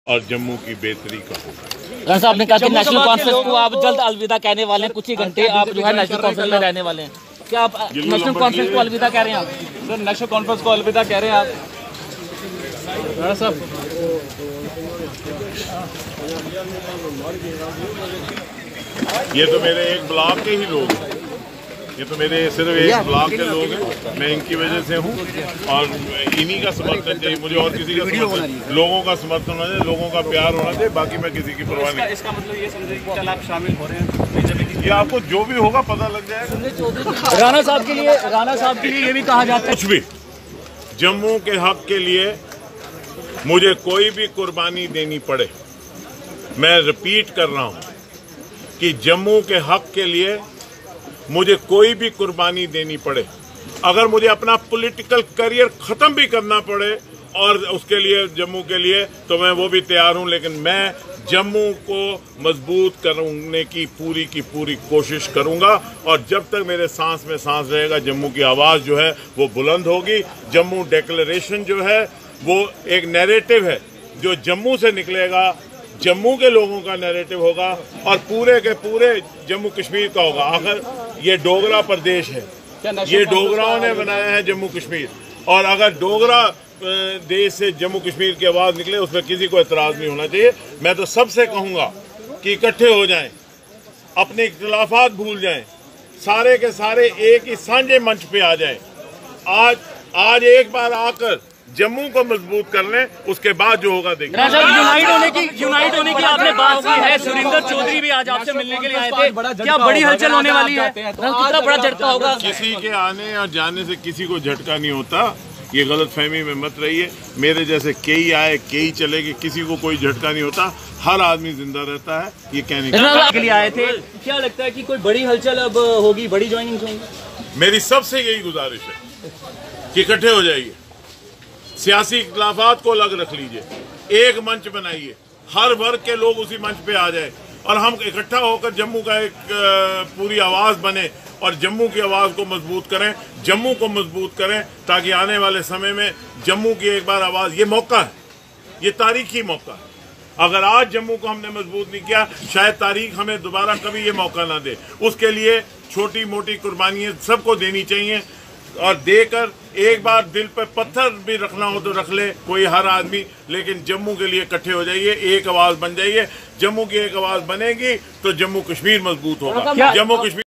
और जम्मू की बेहतरी का होगा। राणा साहब ने कहा कि नेशनल कॉन्फ्रेंस को आप जल्द अलविदा कहने वाले हैं, कुछ ही घंटे आप जो है नेशनल कॉन्फ्रेंस में रहने वाले हैं। क्या आप नेशनल कॉन्फ्रेंस को अलविदा कह रहे हैं? आप सर नेशनल कॉन्फ्रेंस को अलविदा कह रहे हैं आप? राणा साहब ये तो मेरे एक ब्लॉक के ही लोग हैं, ये तो मेरे सिर्फ एक ब्लॉक के लोग हैं, मैं इनकी वजह से हूँ और इन्हीं का समर्थन चाहिए मुझे, और किसी का समर्थन, लोगों का समर्थन होना चाहिए, लोगों का प्यार होना चाहिए, बाकी मैं किसी की परवाह नहीं। इसका मतलब ये समझे कि कल आप शामिल हो रहे हैं, ये आपको जो भी होगा पता लग जाएगा। राणा साहब के लिए ये भी कहा जाता है कुछ भी जम्मू के हक के लिए मुझे कोई भी कुर्बानी देनी पड़े, मैं रिपीट कर रहा हूँ कि जम्मू के हक के लिए मुझे कोई भी कुर्बानी देनी पड़े, अगर मुझे अपना पॉलिटिकल करियर खत्म भी करना पड़े और उसके लिए जम्मू के लिए, तो मैं वो भी तैयार हूं, लेकिन मैं जम्मू को मजबूत करने की पूरी कोशिश करूंगा और जब तक मेरे सांस में सांस रहेगा जम्मू की आवाज जो है वो बुलंद होगी। जम्मू डिक्लेरेशन जो है वो एक नैरेटिव है जो जम्मू से निकलेगा, जम्मू के लोगों का नैरेटिव होगा और पूरे के पूरे जम्मू कश्मीर का होगा। आखिर ये डोगरा प्रदेश है, ये डोगराओं ने बनाया है जम्मू कश्मीर, और अगर डोगरा देश से जम्मू कश्मीर की आवाज निकले उसमें किसी को एतराज नहीं होना चाहिए। मैं तो सबसे कहूंगा कि इकट्ठे हो जाएं, अपने इख्तिलाफात भूल जाएं, सारे के सारे एक ही सांझे मंच पे आ जाएं। आज एक बार आकर जम्मू को मजबूत कर लें, उसके बाद जो होगा देखिए। यूनाइट होने की आपने बात की है, सुरेंद्र चौधरी भी आज आपसे मिलने के लिए आए थे, क्या बड़ी हलचल होने वाली है? कितना बड़ा झटका होगा? किसी के आने और जाने से किसी को झटका नहीं होता, ये गलतफहमी में मत रहिए। मेरे जैसे कई आए कई चले गए, किसी को कोई झटका नहीं होता, हर आदमी जिंदा रहता है। ये कहने के लिए आए थे, क्या लगता है कि कोई बड़ी हलचल अब होगी, बड़ी ज्वाइनिंग होगी? मेरी सबसे यही गुजारिश है कि इकट्ठे हो जाइए, सियासी इख्तिलाफात को अलग रख लीजिए, एक मंच बनाइए, हर वर्ग के लोग उसी मंच पे आ जाए और हम इकट्ठा होकर जम्मू का एक पूरी आवाज बने और जम्मू की आवाज को मजबूत करें, जम्मू को मजबूत करें, ताकि आने वाले समय में जम्मू की एक बार आवाज, ये मौका है, ये तारीखी मौका है। अगर आज जम्मू को हमने मजबूत नहीं किया, शायद तारीख हमें दोबारा कभी ये मौका ना दे। उसके लिए छोटी मोटी कुर्बानियां सबको देनी चाहिए और देकर एक बार दिल पर पत्थर भी रखना हो तो रख ले कोई, हर आदमी, लेकिन जम्मू के लिए इकट्ठे हो जाइए, एक आवाज बन जाइए। जम्मू की एक आवाज बनेगी तो जम्मू कश्मीर मजबूत होगा। जम्मू कश्मीर